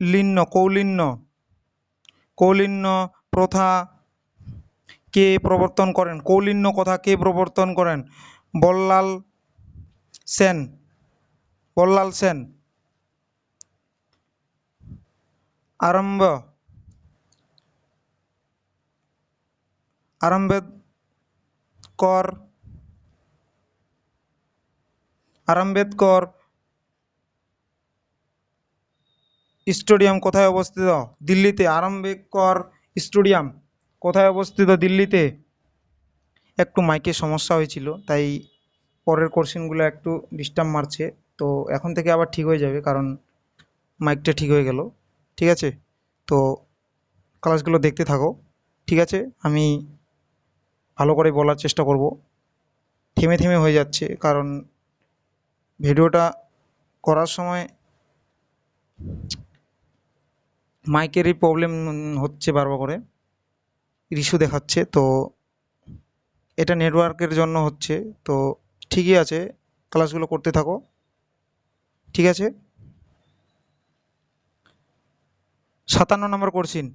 কৌলিন্য কৌলিন্য প্রথা কে প্রবর্তন করেন? কৌলিন্য কথা কে প্রবর্তন করেন? বল্লাল সেন। বল্লাল সেন। আরম্ভ আরম্বেদকর আরম্বেদকর স্টেডিয়াম কোথায় অবস্থিত? দিল্লিতে। আরম্বেদকর স্টেডিয়াম কোথায় অবস্থিত? দিল্লিতে। একটু মাইকের সমস্যা হয়েছিল, তাই পরের কোশ্চেনগুলো একটু ডিস্টার্ব মারছে। তো এখন থেকে আবার ঠিক হয়ে যাবে, কারণ মাইকটা ঠিক হয়ে গেল। ঠিক আছে, তো ক্লাসগুলো দেখতে থাকো। ঠিক আছে, আমি ভালো করে বলার চেষ্টা করব। থেমে থেমে হয়ে যাচ্ছে, কারণ ভিডিওটা করার সময় মাইকেরই প্রবলেম হচ্ছে, বারবার করে ইস্যু দেখাচ্ছে। তো এটা নেটওয়ার্কের জন্য হচ্ছে। তো ঠিকই আছে, ক্লাসগুলো করতে থাকো। ঠিক আছে, 57 নম্বর কোশ্চিন।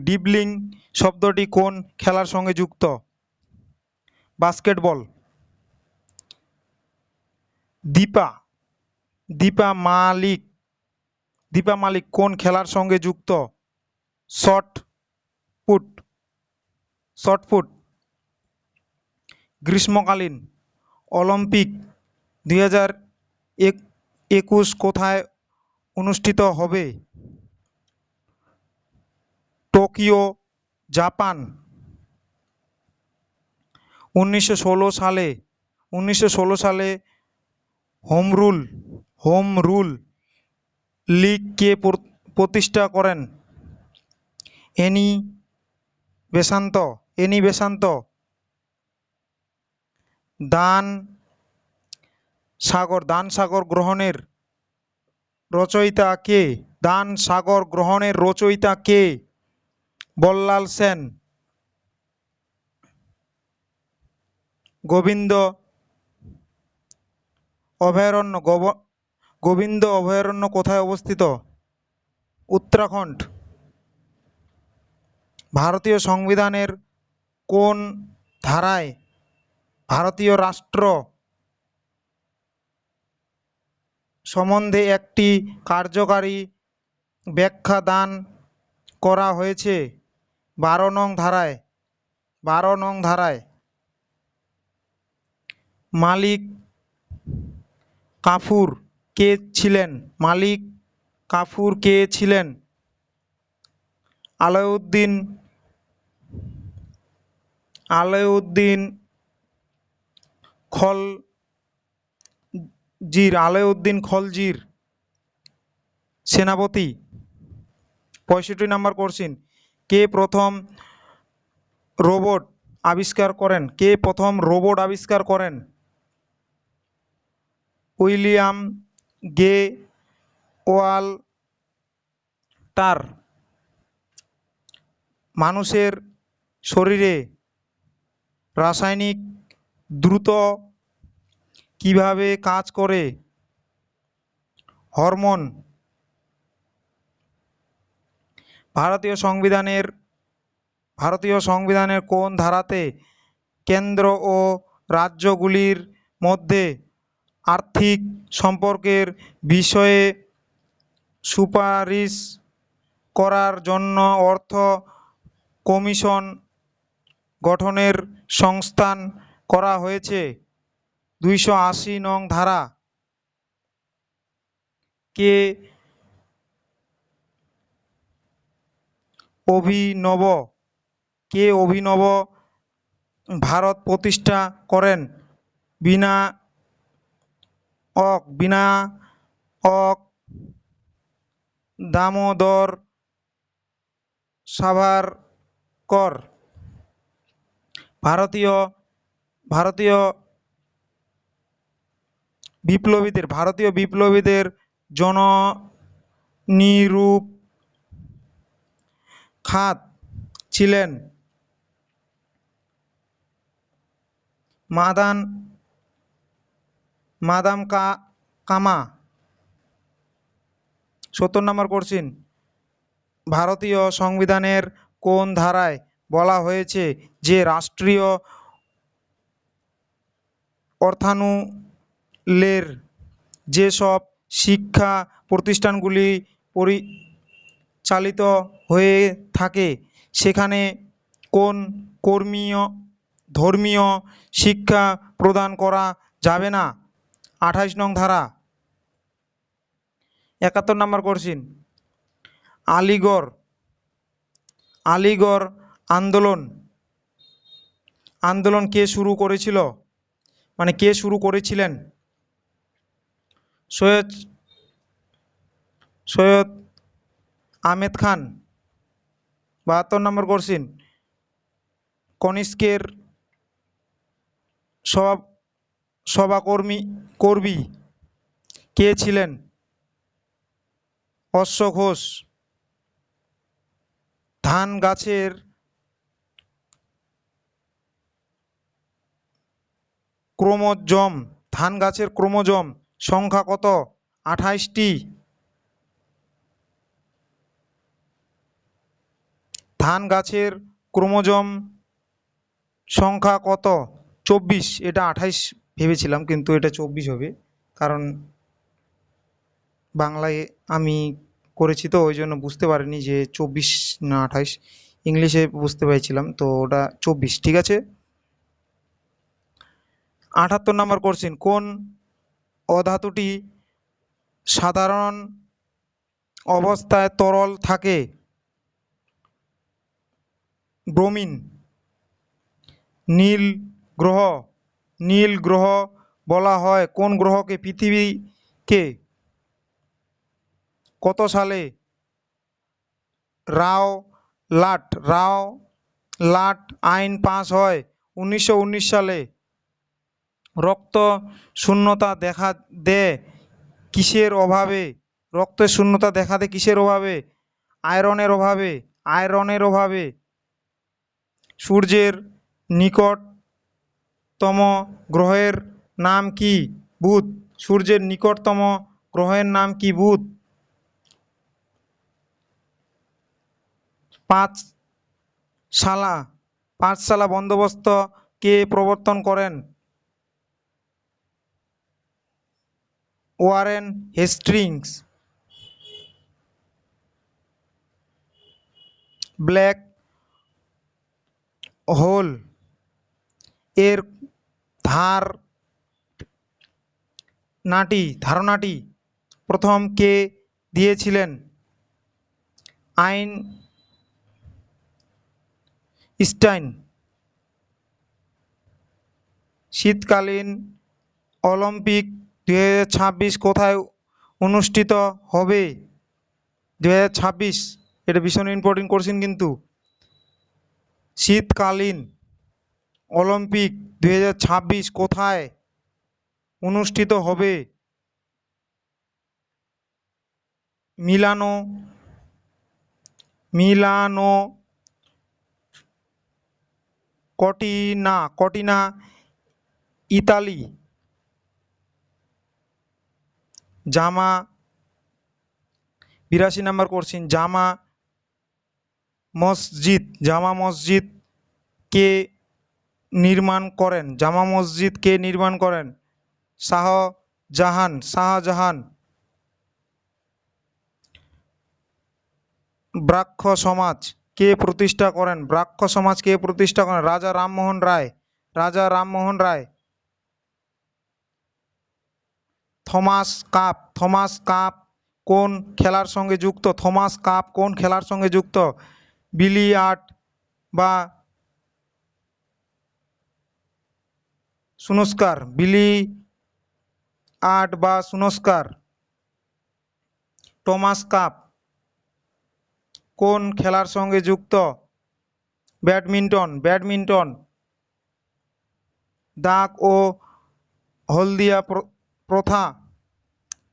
ডিপলিং শব্দটি কোন খেলার সঙ্গে যুক্ত? বাস্কেটবল। দীপা দীপা মালিক দীপা মালিক কোন খেলার সঙ্গে যুক্ত? Short put shot put. গ্রীষ্মকালীন অলিম্পিক 2021 কোথায় অনুষ্ঠিত হবে? Tokyo, Japan. 1916 সালে হোম রুল লীগ কে প্রতিষ্ঠা করেন? Any Besant. দান সাগর গ্রহণের রচয়িতা কে? দান সাগর গ্রহণের রচয়িতা কে? বল্লাল সেন। গোবিন্দ অভয়ারণ্য গোবিন্দ অভয়ারণ্য কোথায় অবস্থিত? উত্তরাখণ্ড। ভারতীয় সংবিধানের কোন ধারায় ভারতীয় রাষ্ট্র সম্বন্ধে একটি কার্যকারী ব্যাখ্যা দান করা হয়েছে? 12 নং ধারায়। 12 নং ধারায়। মালিক কাফুর কে ছিলেন? মালিক কাফুর কে ছিলেন? আলাউদ্দিন খলজির সেনাপতি। 65 নম্বর কোশ্চিন। কে প্রথম রোবট আবিষ্কার করেন? উইলিয়াম গে ওয়াল্টার। মানুষের শরীরে রাসায়নিক দ্রুত কিভাবে কাজ করে? হরমোন। ভারতীয় সংবিধানের কোন ধারাতে কেন্দ্র ও রাজ্যগুলির মধ্যে আর্থিক সম্পর্কের বিষয়ে সুপারিশ করার জন্য অর্থ কমিশন গঠনের সংস্থান করা হয়েছে? 280 নং ধারা। কে অভিনব ভারত প্রতিষ্ঠা করেন? বিনায়ক দামোদর সাভারকর। ভারতীয় বিপ্লবীদের জননিরূপখাত ছিলেন মাদাম কামা। 70 নম্বর কোশ্চিন, ভারতীয় সংবিধানের কোন ধারায় বলা হয়েছে যে রাষ্ট্রীয় অর্থানুলের যেসব শিক্ষা প্রতিষ্ঠানগুলি পরিচালিত হয়ে থাকে সেখানে কোন ধর্মীয় শিক্ষা প্রদান করা যাবে না? 28 নং ধারা। 71 নম্বর কোশ্চিন, আলিগড় আন্দোলন কে শুরু করেছিল, মানে কে শুরু করেছিলেন? সৈয়দ আহমেদ খান। 72 নম্বর কোশ্চিন, কনিষ্কের সভাকবি কে ছিলেন? অশ্ব ঘোষ। ধান গাছের ক্রোমোজোম সংখ্যা কত? 28টি। ধান গাছের ক্রোমোজোম সংখ্যা কত? 24। এটা 28 ভেবেছিলাম, কিন্তু এটা 24 হবে, কারণ বাংলায় আমি করেছি তো ওই জন্য বুঝতে পারিনি যে 24 না 28। ইংলিশে বুঝতে পেরেছিলাম, তো ওটা 24, ঠিক আছে। 78 নম্বর কোশ্চিন, কোন অধাতুটি সাধারণ অবস্থায় তরল থাকে? ব্রোমিন। নীল গ্রহ বলা হয় কোন গ্রহকে? পৃথিবীকে। কত সালে রাওলাট আইন পাস হয়? 1919 সালে। রক্ত শূন্যতা দেখা দেয় কিসের অভাবে? কিসের অভাবে? আয়রনের অভাবে। সূর্যের নিকটতম গ্রহের নাম কি? বুধ। সূর্যের নিকটতম গ্রহের নাম কি? বুধ। পাঁচশালা বন্দোবস্ত কে প্রবর্তন করেন? Warren Hastings. ব্ল্যাক হোল এর ধারণাটি প্রথম কে দিয়েছিলেন? আইনস্টাইন। শীতকালীন অলিম্পিক 2026 কোথায় অনুষ্ঠিত হবে? 2026, এটা ভীষণ ইম্পর্টেন্ট কোশ্চেন কিন্তু। শীতকালীন অলিম্পিক 2026 কোথায় অনুষ্ঠিত হবে? মিলানো কর্টিনা, ইতালি। 82 নম্বর কোশ্চিন, জামা মসজিদ কে নির্মাণ করেন? শাহজাহান। ব্রাহ্ম সমাজ কে প্রতিষ্ঠা করেন? রাজা রামমোহন রায়। থমাস কাপ কোন খেলার সঙ্গে যুক্ত? বিলিয়ার্ড বা স্নুকার। টমাস কাপ কোন খেলার সঙ্গে যুক্ত? ব্যাডমিন্টন। দাগ ও হলদিয়া প্রথা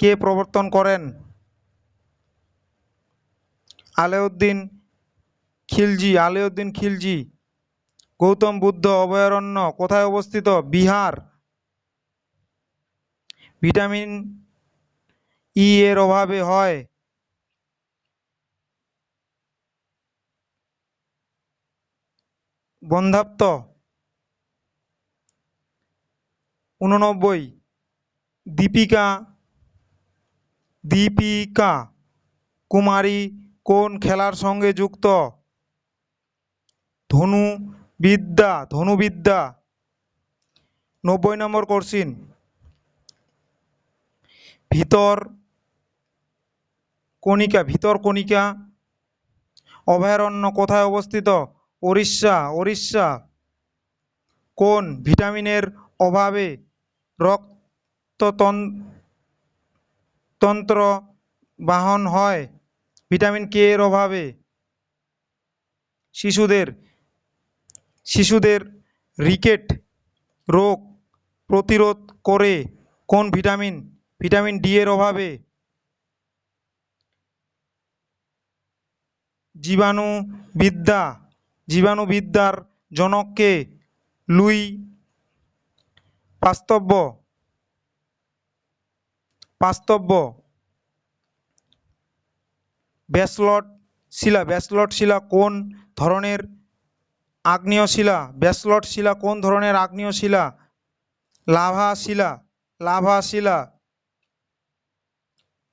কে প্রবর্তন করেন? আলাউদ্দিন খিলজি। গৌতম বুদ্ধ অভয়ারণ্য কোথায় অবস্থিত? বিহার। ভিটামিন ই এর অভাবে হয় বন্ধ্যাত্ব 89, দীপিকা দীপিকা কুমারী কোন খেলার সঙ্গে যুক্ত? ধনুবিদ্যা 90 নম্বর কোশ্চিন। ভিতরকণিকা অভয়ারণ্য কোথায় অবস্থিত? ওড়িশা। কোন ভিটামিনের অভাবে রক্ততন্ত্র বাহন হয়? ভিটামিন কে এর অভাবে। শিশুদের রিকেট রোগ প্রতিরোধ করে কোন ভিটামিন? ভিটামিন ডি এর অভাবে। জীবাণুবিদ্যার জনক কে? লুই পাস্তুব। ব্যাসল্ট শিলা কোন ধরনের আগ্নেয় শিলা? লাভা শিলা।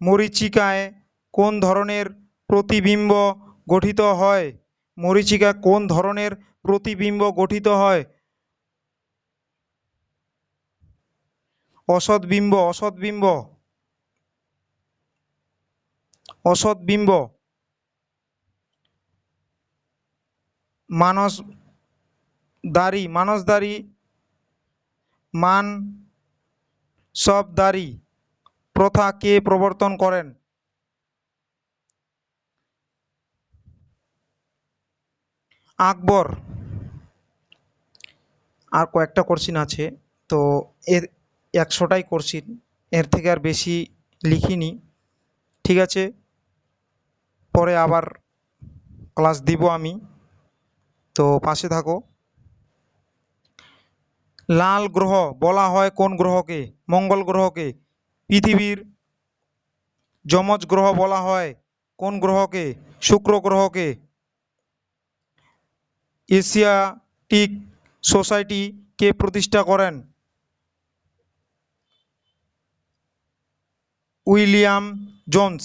মরীচিকায় কোন ধরনের প্রতিবিম্ব গঠিত হয়? অসৎবিম্ব। মানসবদারি প্রথা কে প্রবর্তন করেন? আকবর। আর কয়েকটা কোশ্চিন আছে, তো এর 100টাই কোশ্চিন, এর থেকে আর বেশি লিখিনি। ঠিক আছে, পরে আবার ক্লাস দিব আমি, তো পাশে থাকো। লাল গ্রহ বলা হয় কোন গ্রহকে? মঙ্গল গ্রহকে। পৃথিবীর যমজ গ্রহ বলা হয় কোন গ্রহকে? শুক্র গ্রহকে। এশিয়াটিক সোসাইটি কে প্রতিষ্ঠা করেন? William Jones.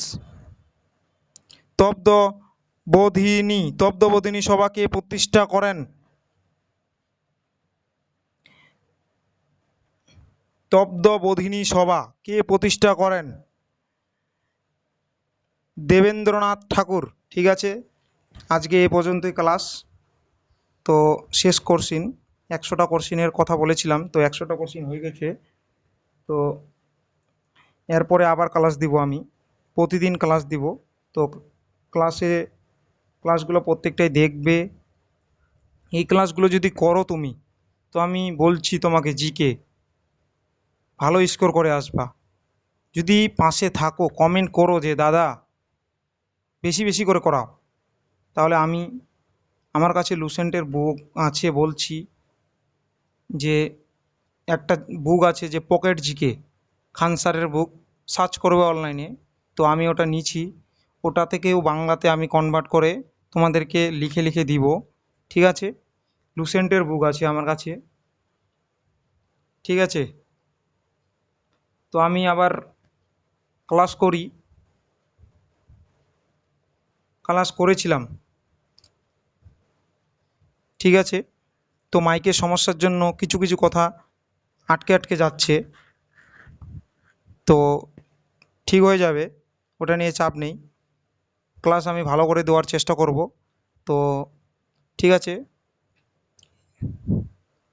তত্ত্ববোধিনী সভা কে প্রতিষ্ঠা করেন? দেবেন্দ্রনাথ ঠাকুর। ঠিক আছে, আজকে এ পর্যন্তই ক্লাস। তো শেষ কোশ্চিন, 100টা কোশ্চিনের কথা বলেছিলাম, তো 100টা কোশ্চিন হয়ে গেছে। তো এরপরে আবার ক্লাস দিব আমি, প্রতিদিন ক্লাস দিব। তো ক্লাসগুলো প্রত্যেকটাই দেখবে। এই ক্লাসগুলো যদি করো তুমি, তো আমি বলছি তোমাকে জিকে ভালো স্কোর করে আসবা। যদি পাশে থাকো, কমেন্ট করো যে দাদা বেশি বেশি করে করাও, তাহলে আমার কাছে লুসেন্টের বুক আছে, বলছি যে একটা বুক আছে যে পকেট জিকে, খান স্যারের বুক, সার্চ করবে অনলাইনে, তো আমি ওটা নিয়েছি। ওটা থেকেও বাংলাতে আমি কনভার্ট করে তোমাদেরকে লিখে লিখে দিব। ঠিক আছে, লুসেন্টের বুক আছে আমার কাছে। ঠিক আছে, তো আমি আবার ক্লাস করেছিলাম। ঠিক আছে, তো মাইকের সমস্যার জন্য কিছু কিছু কথা আটকে যাচ্ছে, তো ঠিক হয়ে যাবে, ওটা নিয়ে চাপ নেই। ক্লাস আমি ভালো করে দেওয়ার চেষ্টা করব। তো ঠিক আছে,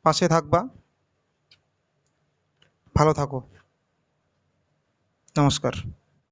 পাশে থাকবা, ভালো থাকো, নমস্কার।